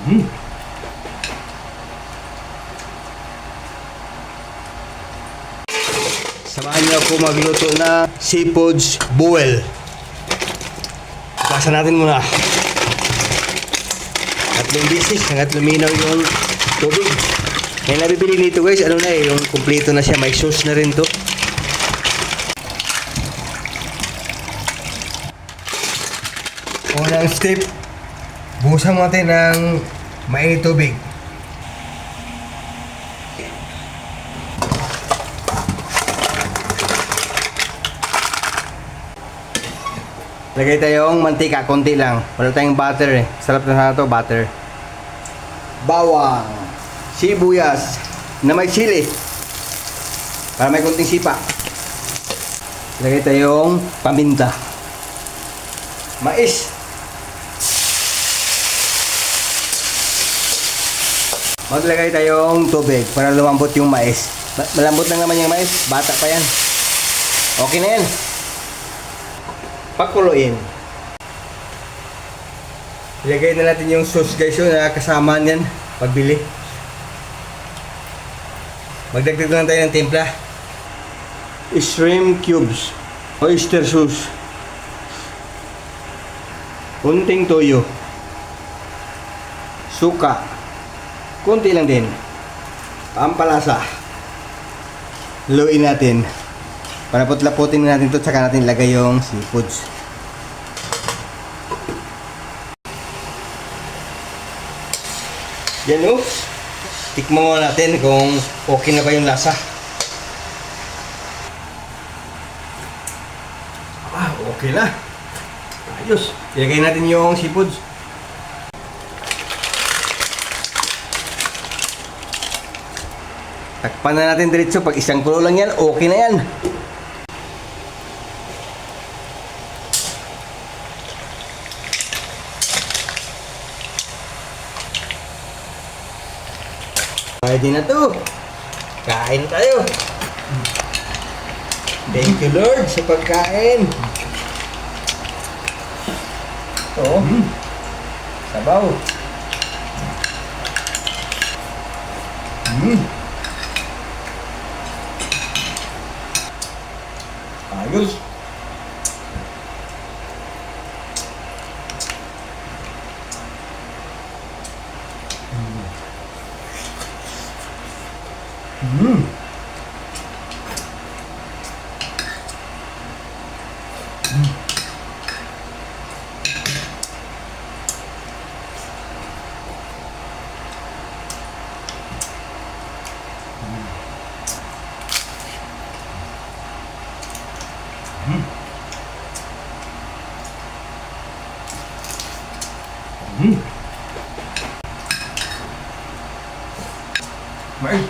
Mm. Samahan niyo ako magluto na seafoods boil. Basa natin muna. Tatlong bisis hanggat luminaw yung tubig. Ngayon nabibili nito guys, ano na yung kumpleto na siya, may sauce na rin to. Unang step, buhusan natin ng mainit tubig. Lagay tayong mantika, konti lang. Wala tayong butter eh. Sarap na sana to, butter. Bawang, sibuyas na may sili para may konting sipa. Lagay tayong paminta. Mais. Maglagay tayong tubig para lumambot yung mais. Malambot lang naman yung mais, bata pa yan. Okay na yan. Pakuluin. Ilagay na natin yung sauce guys yun na kasama niyan pagbili. Magdagdag lang tayo ng timpla. Shrimp cubes. Oyster sauce. Kunting toyo. Suka. Kunti lang din. Pampalasa. Haluin natin. Palapot-laputin natin ito, tsaka natin ilagay yung seafoods. Yan o. Tikman mo natin kung okay na ba yung lasa. Okay na. Ayos. Ilagay natin yung seafoods. Takpan na natin diretso. Pag isang kulo lang yan, okay na yan. Pwede na to. Kain tayo. Thank you Lord sa pagkain. Ito. Sabaw. Ayos. Mày.